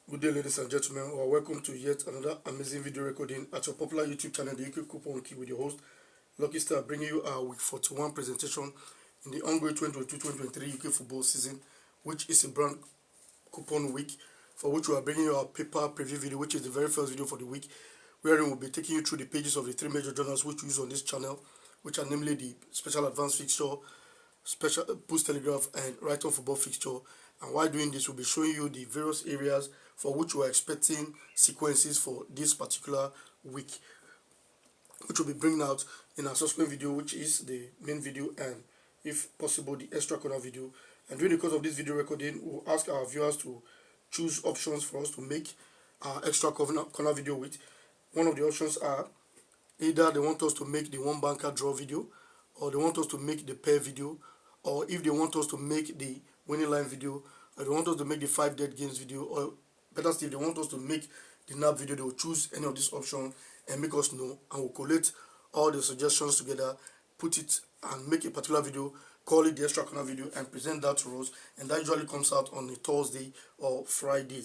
Good day, ladies and gentlemen. Well, welcome to yet another amazing video recording at your popular YouTube channel, the UK Coupon Key, with your host, Lucky Star, bringing you our week 41 presentation in the ongoing 2022-2023 UK football season, which is a brand coupon week, for which we are bringing you our paper preview video, which is the very first video for the week, wherein we'll be taking you through the pages of the three major journals which we use on this channel, which are namely the Special Advanced Fixture, Special Post Telegraph, and Right on Football Fixture. And while doing this, we'll be showing you the various areas for which we're expecting sequences for this particular week, which we'll be bringing out in our subsequent video, which is the main video and, if possible, the extra corner video. And during the course of this video recording, we'll ask our viewers to choose options for us to make our extra corner video with. One of the options are either they want us to make the one banker draw video, or they want us to make the pair video, or if they want us to make the winning line video, or they want us to make the 5 dead games video, or better still, if they want us to make the NAP video, they will choose any of these options and make us know, and we'll collate all the suggestions together, put it and make a particular video, call it the extra corner video, and present that to us. And that usually comes out on a Thursday or Friday,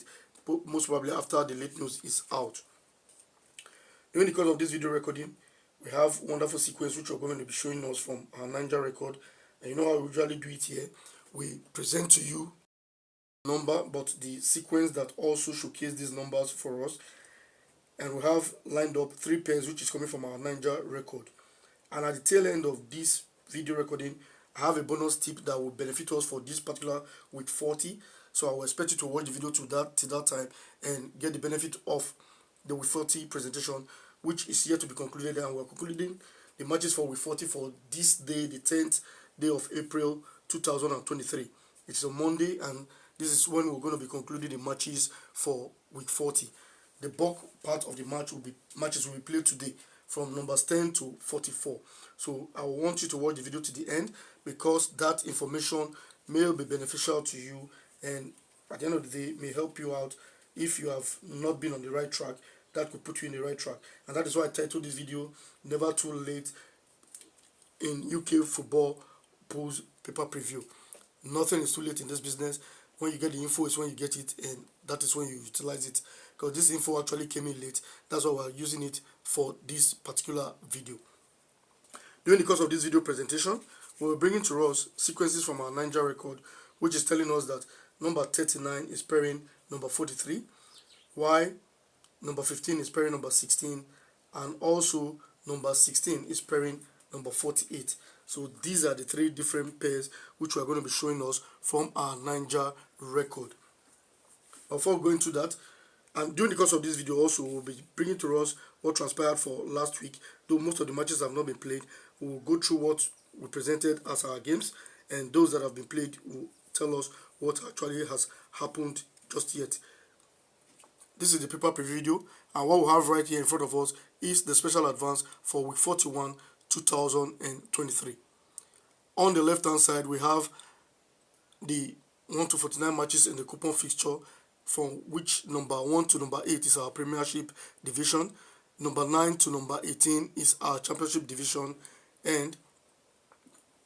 most probably after the late news is out. During the course of this video recording, we have wonderful sequence which we're going to be showing us from our Niger record. And you know how we usually do it here. We present to you number, but the sequence that also showcase these numbers for us. And we have lined up 3 pairs which is coming from our Niger record. And at the tail end of this video recording, I have a bonus tip that will benefit us for this particular week 40. So I will expect you to watch the video till that time and get the benefit of the week 40 presentation, which is yet to be concluded. And we're concluding the matches for week 40 for this day, the 10th day of April 2023. It's a Monday, and this is when we're going to be concluding the matches for week 40. The bulk part of the matches will be played today from numbers 10 to 44. So I want you to watch the video to the end, because that information may be beneficial to you, and at the end of the day may help you out if you have not been on the right track. That could put you in the right track. And that is why I titled this video Never Too Late in UK Football Polls Paper Preview. Nothing is too late in this business. When you get the info is when you get it, and that is when you utilize it, because this info actually came in late. That's why we're using it for this particular video. During the course of this video presentation, we're bringing to us sequences from our Niger record, which is telling us that number 39 is pairing number 43, while number 15 is pairing number 16, and also number 16 is pairing number 48. So these are the 3 different pairs which we are going to be showing us from our Niger record. Before going to that, and during the course of this video also, we'll be bringing to us what transpired for last week. Though most of the matches have not been played, we'll go through what we presented as our games, and those that have been played will tell us what actually has happened just yet. This is the paper preview video, and what we have right here in front of us is the special advance for week 41 2023. On the left hand side, we have the 1 to 49 matches in the coupon fixture, from which number 1 to number 8 is our Premiership division, number 9 to number 18 is our Championship division, and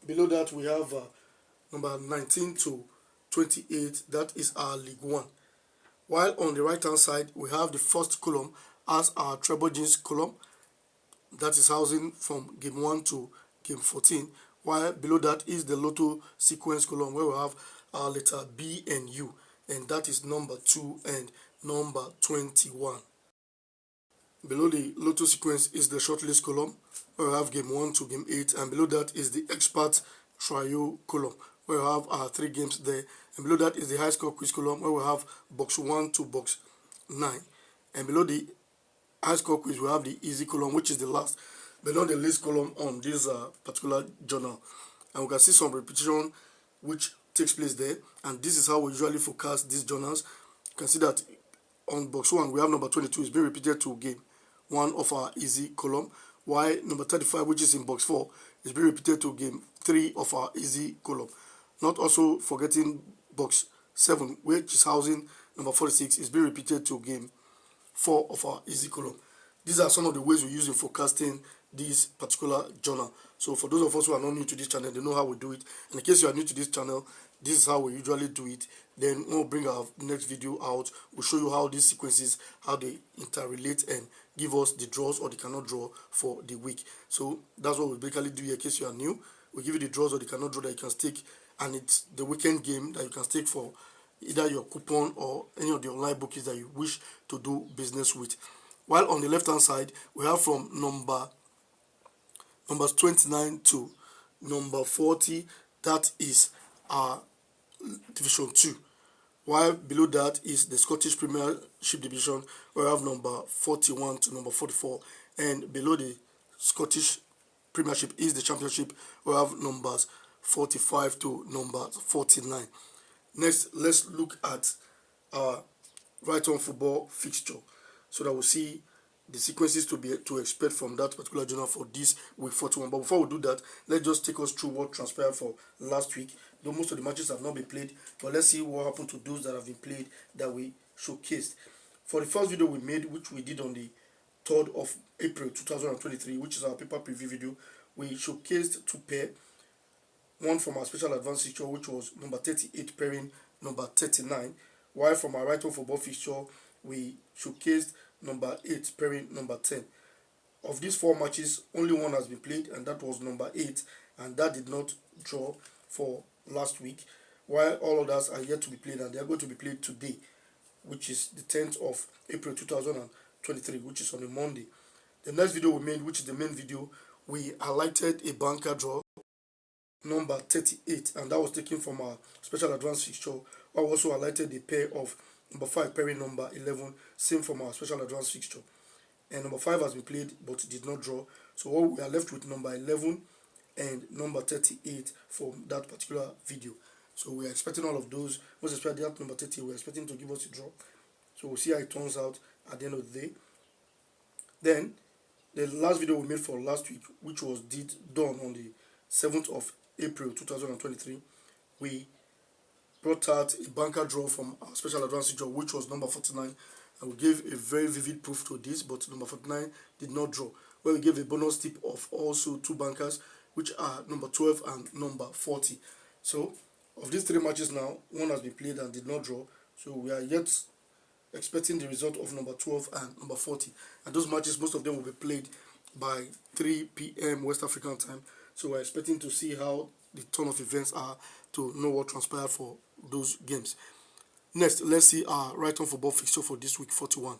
below that we have number 19 to 28, that is our League 1. While on the right hand side, we have the first column as our treble jeans column, that is housing from game 1 to game 14, while below that is the Lotto sequence column, where we have our letter B and U, and that is number 2 and number 21. Below the Lotto sequence is the shortlist column, where we have game 1 to game 8, and below that is the expert trio column, where we have our 3 games there, and below that is the high score quiz column, where we have box 1 to box 9, and below the high score quiz we have the easy column, which is the last below the list column on this particular journal. And we can see some repetition which takes place there, and this is how we usually forecast these journals. You can see that on box 1 we have number 22 is being repeated to game 1 of our easy column, while number 35, which is in box 4, is being repeated to game 3 of our easy column. Not also forgetting box 7, which is housing number 46, is being repeated to game 4 of our easy column. These are some of the ways we use in forecasting this particular journal. So for those of us who are not new to this channel, they know how we do it. And in case you are new to this channel, this is how we usually do it. Then when we bring our next video out, we'll show you how these sequences, how they interrelate and give us the draws or the cannot draw for the week. So that's what we basically do here. In case you are new, we give you the draws or the cannot draw that you can stake, and it's the weekend game that you can stake for either your coupon or any of the online bookies that you wish to do business with. While on the left hand side, we have from numbers 29 to number 40, that is our division 2. While below that is the Scottish Premiership division, where we have number 41 to number 44, and below the Scottish Premiership is the Championship, where we have numbers 45 to number 49. Next, let's look at our right on football fixture, so that we'll see the sequences to expect from that particular journal for this week 41. But before we do that, let's just take us through what transpired for last week. Though most of the matches have not been played, but let's see what happened to those that have been played that we showcased. For the first video we made, which we did on the 3rd of April 2023, which is our paper preview video, we showcased 2 pair. One from our special advance fixture, which was number 38 pairing number 39, while from our right on football fixture we showcased number 8 pairing number 10. Of these 4 matches, only one has been played, and that was number 8, and that did not draw for last week, while all others are yet to be played, and they are going to be played today, which is the 10th of April 2023, which is on a Monday. The next video we made, which is the main video, we highlighted a banker draw number 38, and that was taken from our special advance fixture. I also highlighted a pair of number 5 pairing number 11, same from our special advance fixture, and number 5 has been played but did not draw. So we are left with number 11 and number 38 from that particular video. So we are expecting all of those. Most especially that number 30, we are expecting to give us a draw. So we'll see how it turns out at the end of the day. Then the last video we made for last week, which was done on the 7th of April 2023, we brought out a banker draw from our special advance draw, which was number 49, and we gave a very vivid proof to this, but number 49 did not draw, where we gave a bonus tip of also 2 bankers, which are number 12 and number 40. So of these 3 matches now, one has been played and did not draw, so we are yet expecting the result of number 12 and number 40, and those matches, most of them will be played by 3 p.m. West African time. So we're expecting to see how the turn of events are, to know what transpired for those games. Next, let's see our right on football fixture for this week 41.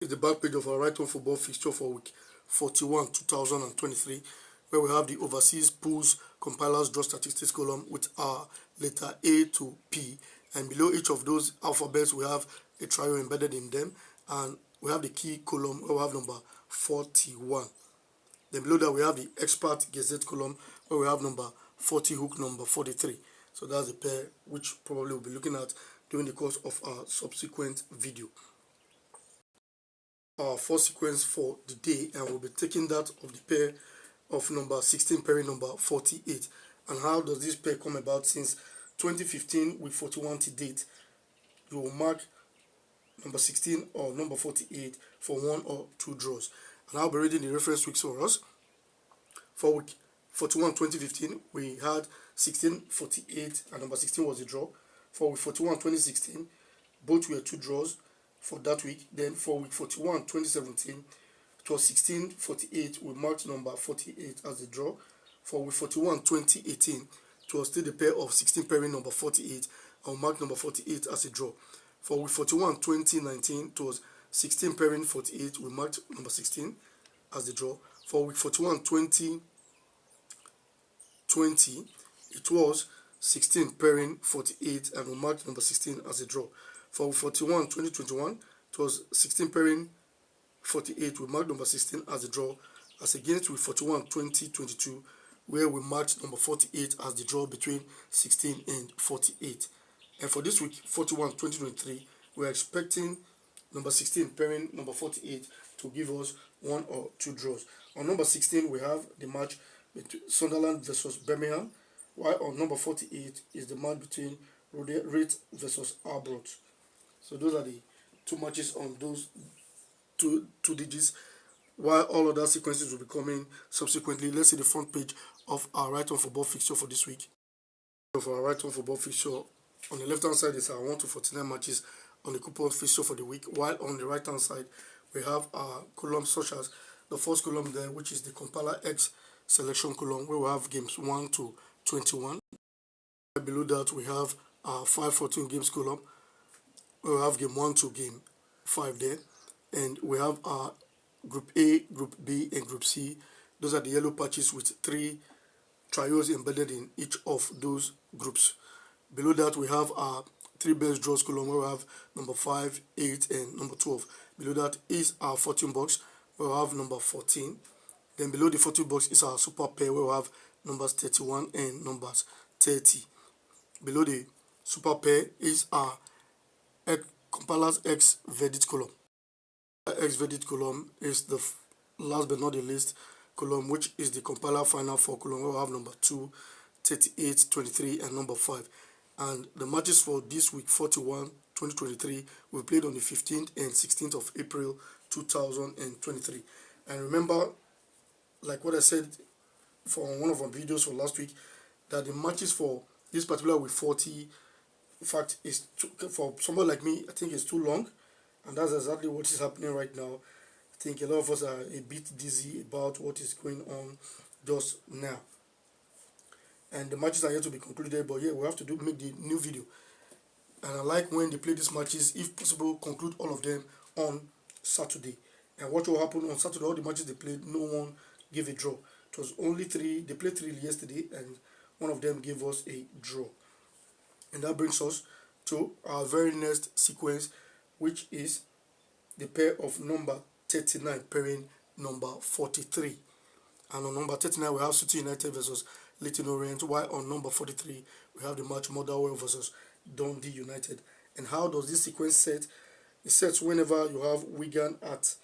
It's the back page of our right on football fixture for week 41 2023, where we have the overseas pools compilers draw statistics column with our letter A to P, and below each of those alphabets we have a trio embedded in them, and we have the key column where we have number 41. Then below that we have the expert gazette column where we have number 40 hook number 43. So that's the pair which probably we'll be looking at during the course of our subsequent video. Our first sequence for the day, and we'll be taking that of the pair of number 16 pairing number 48. And how does this pair come about? Since 2015 with 41 to date, you will mark number 16 or number 48 for 1 or 2 draws. And I'll be reading the reference weeks for us. For week 41 2015, we had 16 48 and number 16 was a draw. For week 41 2016, both were 2 draws for that week. Then for week 41 2017, it was 16 48, we marked number 48 as a draw. For week 41 2018, it was still the pair of 16 pairing number 48, and we marked number 48 as a draw. For week 41 2019, it was 16 pairing 48, we marked number 16 as the draw. For week 41 2020, it was 16 pairing 48, and we marked number 16 as a draw. For week 41 2021, it was 16 pairing 48, we marked number 16 as a draw, as against week 41 2022, where we marked number 48 as the draw between 16 and 48. And for this week 41 2023, we are expecting number 16 pairing number 48 to give us 1 or 2 draws. On number 16, we have the match between Sunderland versus Birmingham, while on number 48 is the match between Rate versus Arbroath. So those are the 2 matches on those two digits. while all other sequences will be coming subsequently. Let's see the front page of our right on football fixture for this week. For our right on football fixture, on the left hand side is our 1 to 49 matches on the coupon fixture for the week, while on the right hand side we have our columns such as the first column there, which is the compiler X selection column, where we have games 1 to 21. Below that we have our 5-14 games column, where we have game 1 to game 5 there, and we have our Group A, Group B, and Group C. Those are the yellow patches with 3 trios embedded in each of those groups. Below that we have our 3 best draws column, where we have number 5, 8, and number 12. Below that is our 14 box, where we have number 14. Then below the 14 box is our super pair, where we have numbers 31 and numbers 30. Below the super pair is our compilers X verdict column. X verdict column is the last but not the least column, which is the compiler final 4 column, where we have number 2, 38, 23, and number 5. And the matches for this week 41 2023 will be played on the 15th and 16th of April 2023. And remember, like what I said for one of our videos for last week, that the matches for this particular week 40, in fact, is for someone like me, I think it's too long, and that's exactly what is happening right now. I think a lot of us are a bit dizzy about what is going on just now, and the matches are yet to be concluded. But yeah, we have to make the new video, and I like when they play these matches, if possible, conclude all of them on Saturday. And what will happen on Saturday? All the matches they played, no one gave a draw. It was only 3. They played 3 yesterday, and one of them gave us a draw. And that brings us to our very next sequence, which is the pair of number 39 pairing number 43. And on number 39 we have City United versus Leyton Orient, while on number 43 we have the match Motherwell versus Dundee United. And how does this sequence set? It sets whenever you have Wigan at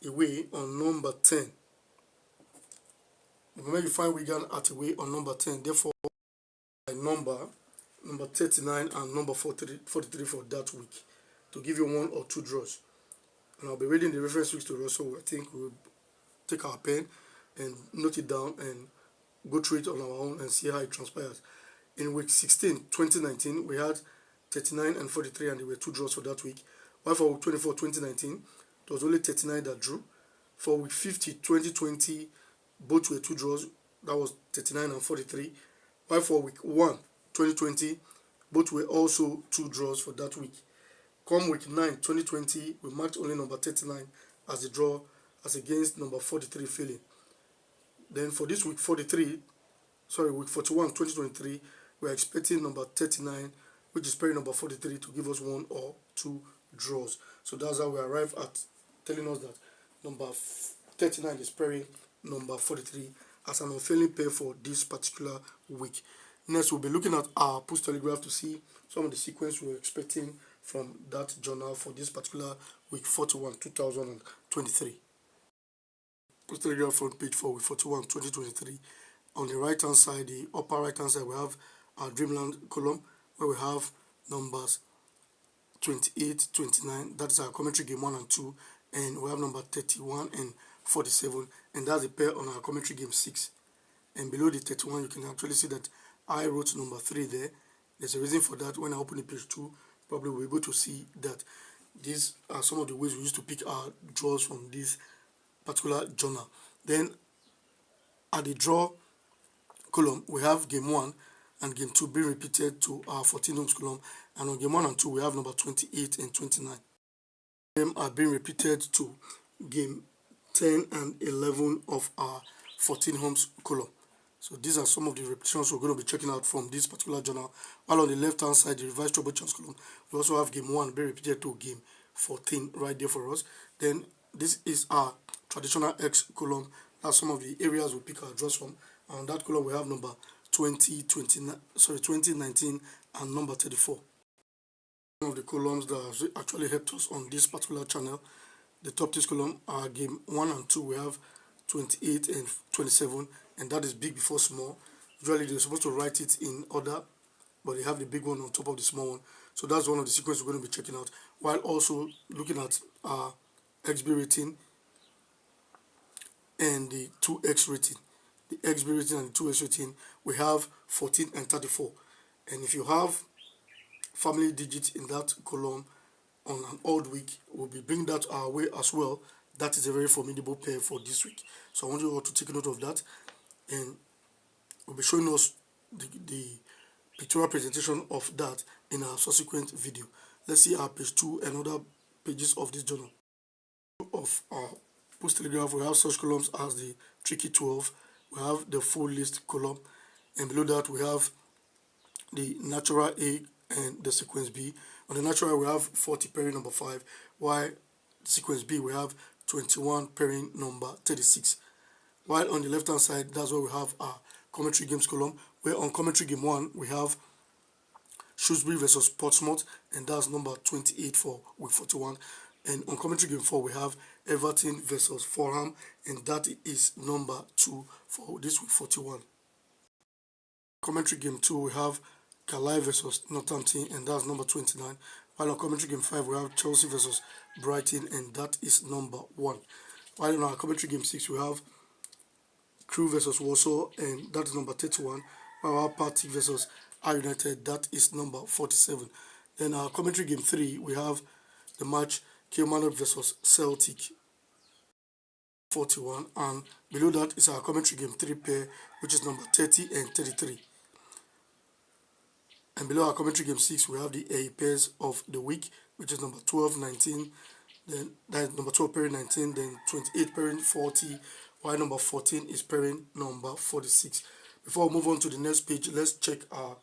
away on number 10. When you find Wigan at away on number 10, therefore number 39 and number 43 for that week, to give you 1 or 2 draws. And I'll be reading the reference weeks to us, so I think we'll take our pen and note it down and go through it on our own and see how it transpires. In week 16 2019 we had 39 and 43, and there were 2 draws for that week, while for week 24 2019 it was only 39 that drew. For week 50 2020 both were 2 draws, that was 39 and 43, while for week 1 2020 both were also 2 draws for that week. Come week 9 2020 we marked only number 39 as a draw, as against number 43 failing. Then for this week week 41 2023 we're expecting number 39, which is pairing number 43, to give us 1 or 2 draws. So that's how we arrive at telling us that number 39 is pairing number 43 as an unfailing pair for this particular week. Next, we'll be looking at our Post Telegraph to see some of the sequence we're expecting from that journal for this particular week 41 2023. Post Telegraph front page for week 41 2023. On the right hand side, the upper right hand side, we have our Dreamland column, where we have numbers 28, 29, that is our commentary game 1 and 2, and we have number 31 and 47, and that's a pair on our commentary game 6. And below the 31 you can actually see that I wrote number 3 there. There's a reason for that. When I open the page 2, probably we'll be able to see that these are some of the ways we used to pick our draws from this particular journal. Then at the draw column we have game 1 and game 2 being repeated to our 14 homes column, and on game 1 and 2 we have number 28 and 29. Them are being repeated to game 10 and 11 of our 14 homes column. So these are some of the repetitions we're going to be checking out from this particular journal. While on the left hand side, the revised trouble chance column, we also have game 1 being repeated to game 14 right there for us. Then this is our traditional X column. That's some of the areas we pick our draws from. And on that column we have number 20, 19 and number 34. One of the columns that has actually helped us on this particular channel, the top tips column, are game 1 and 2 we have 28 and 27, and that is big before small. Usually they're supposed to write it in order, but they have the big one on top of the small one. So that's one of the sequences we're going to be checking out, while also looking at our XB rating and the 2x rating. The XB rating and the 2x rating, we have 14 and 34. And if you have family digits in that column on an odd week, we'll be bringing that our way as well. That is a very formidable pair for this week. So I want you all to take note of that, and we'll be showing us the pictorial presentation of that in our subsequent video. Let's see our page 2 and other pages of this journal. Of our post telegraph, we have such columns as the tricky 12, we have the full list column, and below that we have the natural A and the sequence B. On the natural, we have 40 pairing number 5, while the sequence B we have 21 pairing number 36. While on the left hand side, that's where we have our commentary games column, where on commentary game 1 we have Shrewsbury versus Portsmouth, and that's number 28 for week 41. And on commentary game 4 we have Everton versus Fulham, and that is number 2 for this week 41. Commentary game 2 we have Carlisle versus Northampton, and that's number 29. While on commentary game 5 we have Chelsea versus Brighton, and that is number 1. While in our commentary game 6 we have Crewe versus Warsaw, and that is number 31. While our Partick versus R United, that is number 47. Then our commentary game 3 we have the match Kilmarnock versus Celtic, 41, and below that is our commentary game 3 pair, which is number 30 and 33. And below our commentary game 6 we have the A pairs of the week, which is number 12, 19, then that is number 12 pairing 19, then 28 pairing 40, while number 14 is pairing number 46. Before we move on to the next page, let's check our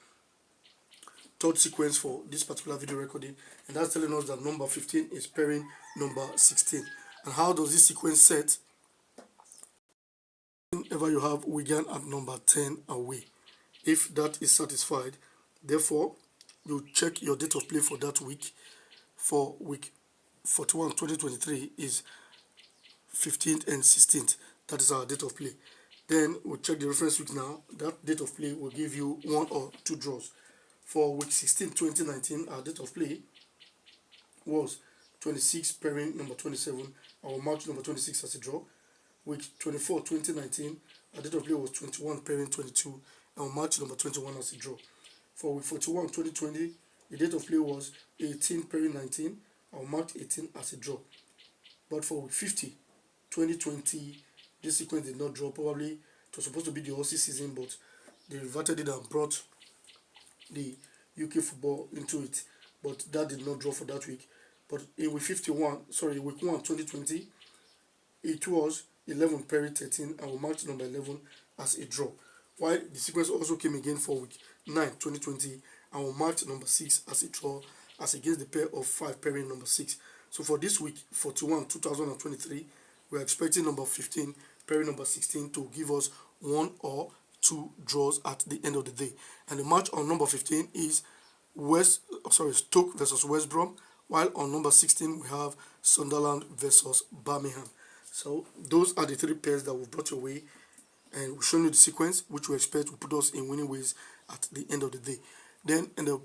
third sequence for this particular video recording, and that's telling us that number 15 is pairing number 16. And how does this sequence set? Whenever you have Wigan at number 10 away, if that is satisfied, therefore you check your date of play for that week. For week 41 2023 is 15th and 16th. That is our date of play. Then we'll check the reference week now. That date of play will give you 1 or 2 draws. For week 16 2019, our date of play was 26 pairing number 27. I will mark number 26 as a draw. Week 24 2019, our date of play was 21 pairing 22. I will mark number 21 as a draw. For week 41 2020, the date of play was 18 pairing 19. I will mark 18 as a draw. But for week 50 2020, this sequence did not draw. Probably it was supposed to be the Aussie season, but they reverted it and brought the UK football into it, but that did not draw for that week. But in week 1 2020, it was 11 pairing 13, and we marked number 11 as a draw. While the sequence also came again for week 9 2020, and we marked number 6 as a draw, as against the pair of 5 pairing number 6. So for this week 41 2023, we are expecting number 15 pairing number 16 to give us 1 or 2 draws at the end of the day. And the match on number 15 is Stoke versus West Brom, while on number 16 we have Sunderland versus Birmingham. So those are the 3 pairs that we've brought your way, and we've shown you the sequence which we expect will put us in winning ways at the end of the day. Then in the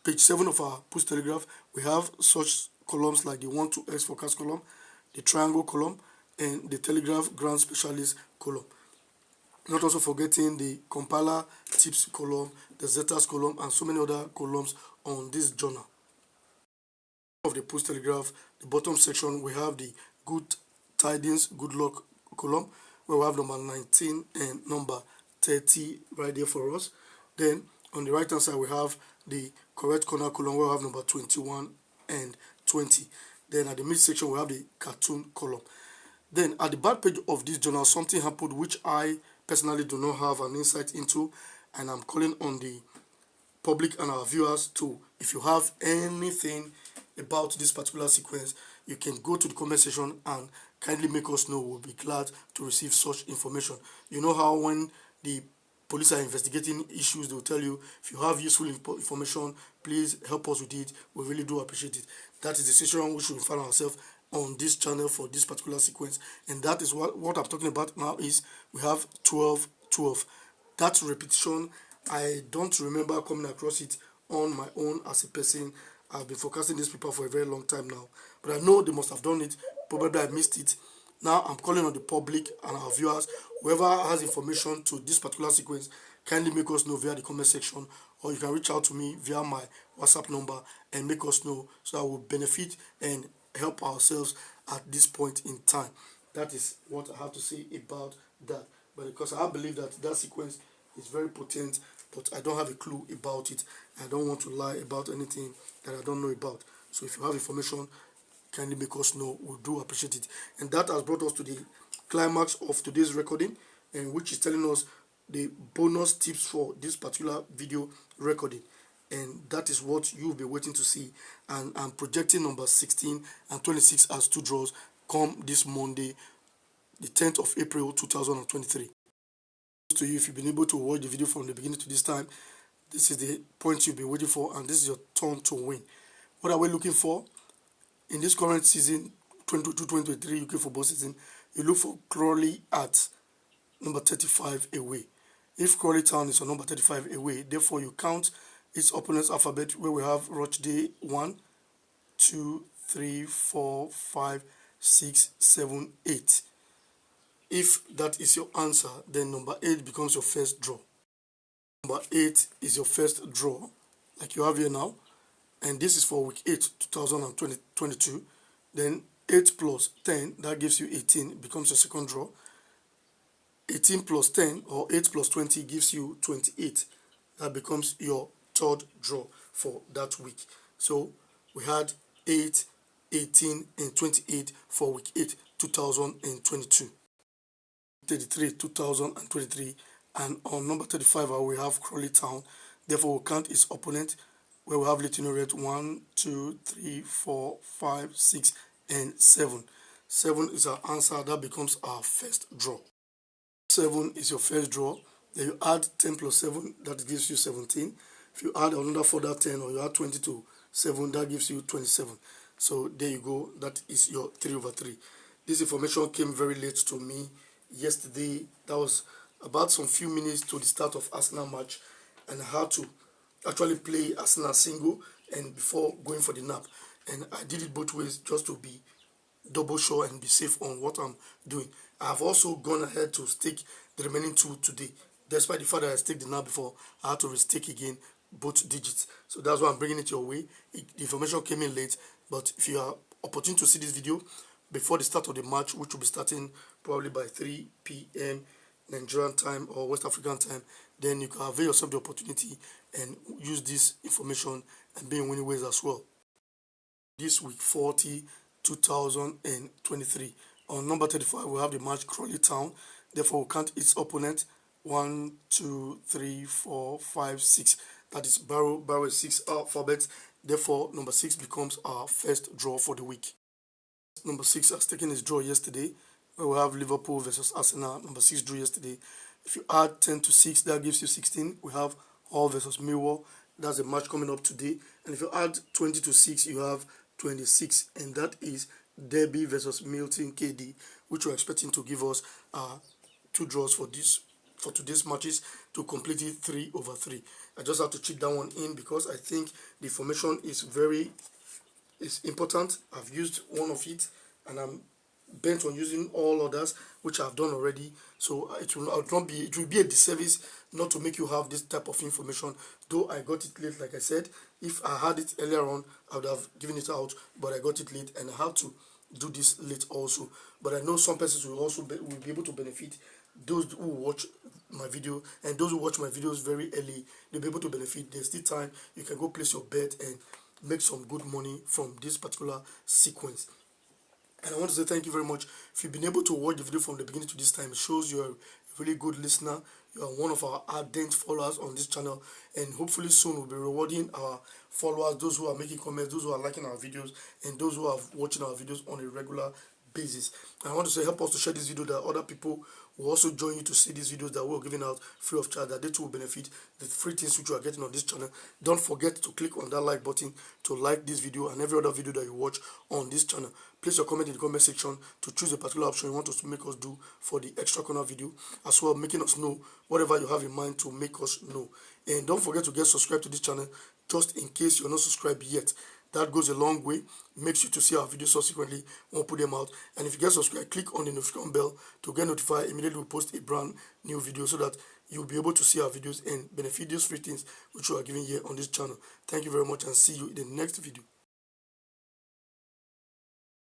page 7 of our Post Telegraph, we have such columns like the 1-2x forecast column, the triangle column, and the Telegraph Grand Specialist column. Not also forgetting the compiler tips column, the Zetas column, and so many other columns on this journal. Of the Post Telegraph, the bottom section we have the good tidings, good luck column, where we have number 19 and number 30 right there for us. Then on the right hand side we have the correct corner column, where we have number 21 and 20. Then at the mid section we have the cartoon column. Then at the back page of this journal, something happened which I personally do not have an insight into, and I'm calling on the public and our viewers to, if you have anything about this particular sequence, you can go to the comment section and kindly make us know. We'll be glad to receive such information. You know how when the police are investigating issues, they'll tell you, if you have useful information, please help us with it. We really do appreciate it. That is the situation we should find ourselves on this channel for this particular sequence, and that is what I'm talking about now. Is we have 12-12. That repetition, I don't remember coming across it on my own as a person. I've been forecasting this paper for a very long time now, but I know they must have done it. Probably I missed it, Now I'm calling on the public and our viewers, whoever has information to this particular sequence, kindly make us know via the comment section, or you can reach out to me via my WhatsApp number and make us know, so I will benefit and help ourselves at this point in time. That is what I have to say about that. But because I believe that that sequence is very potent, but I don't have a clue about it. I don't want to lie about anything that I don't know about. So if you have information, kindly make us know. We do appreciate it. And that has brought us to the climax of today's recording, and which is telling us the bonus tips for this particular video recording. And that is what you'll be waiting to see. And I'm projecting number 16 and 26 as two draws come this Monday, the 10th of April 2023. To you, if you've been able to watch the video from the beginning to this time, this is the point you've been waiting for, and this is your turn to win. What are we looking for in this current season, 22-23 UK football season? You look for Crawley at number 35 away. If Crawley Town is on number 35 away, therefore you count its opponent's alphabet, where we have Rochdale 1, 2, 3, 4, 5, 6, 7, 8. If that is your answer, then number 8 becomes your first draw. Number 8 is your first draw, like you have here now. And this is for week 8, 2022. Then 8 plus 10, that gives you 18, becomes your second draw. 18 plus 10, or 8 plus 20, gives you 28. That becomes your third draw for that week. So we had 8, 18, and 28 for week 8, 2022. 33, 2023. And on number 35, we have Crawley Town. Therefore, we'll count its opponent, where we have Little Red 1, 2, 3, 4, 5, 6, and 7. 7 is our answer. That becomes our first draw. 7 is your first draw. Then you add 10 plus 7, that gives you 17. If you add another further 10, or you add 20 to 7, that gives you 27. So there you go. That is your 3 over 3. This information came very late to me yesterday. That was about some few minutes to the start of Arsenal match, and I had to actually play Arsenal single and before going for the nap. And I did it both ways just to be double sure and be safe on what I'm doing. I have also gone ahead to stake the remaining 2 today. Despite the fact that I staked the nap before, I had to restake again both digits. So that's why I'm bringing it your way. The information came in late, but if you are opportune to see this video before the start of the match, which will be starting probably by 3 p.m. Nigerian time or West African time, then you can avail yourself the opportunity and use this information and be in winning ways as well. This week 40, 2023. On number 35, we have the match Crawley Town. Therefore, we'll count its opponent. 1, 2, 3, 4, 5, 6. That is Barrow is 6 alphabets. Therefore, number 6 becomes our first draw for the week. Number 6 has taken his draw yesterday, where we have Liverpool versus Arsenal. Number 6 drew yesterday. If you add 10 to 6, that gives you 16. We have Hull versus Millwall. That's a match coming up today. And if you add 20 to 6, you have 26. And that is Derby versus Milton KD, which we're expecting to give us 2 draws for today's matches to complete it 3 over 3. I just have to check that one in because I think the information is important. I've used one of it, and I'm bent on using all others, which I've done already. So it will be a disservice not to make you have this type of information. Though I got it late, like I said. If I had it earlier on, I would have given it out, but I got it late, and I have to do this late also. But I know some persons will also will be able to benefit. Those who watch my video, and those who watch my videos very early, they'll be able to benefit. There's still time. You can go place your bet and make some good money from this particular sequence. And I want to say thank you very much. If you've been able to watch the video from the beginning to this time, it shows you're a really good listener. You are one of our ardent followers on this channel, and hopefully soon we'll be rewarding our followers, those who are making comments, those who are liking our videos, and those who are watching our videos on a regular basis. And I want to say, help us to share this video that other people will also join you to see these videos that we're giving out free of charge, that they too will benefit the free things which you are getting on this channel. Don't forget to click on that like button to like this video and every other video that you watch on this channel. Place your comment in the comment section to choose a particular option you want us to make us do for the extra corner video, as well making us know whatever you have in mind to make us know. And don't forget to get subscribed to this channel, just in case you're not subscribed yet. That goes a long way, makes you to see our videos subsequently when we put them out. And if you get subscribed, click on the notification bell to get notified immediately we post a brand new video, so that you'll be able to see our videos and benefit those free things which we are giving here on this channel. Thank you very much, and see you in the next video.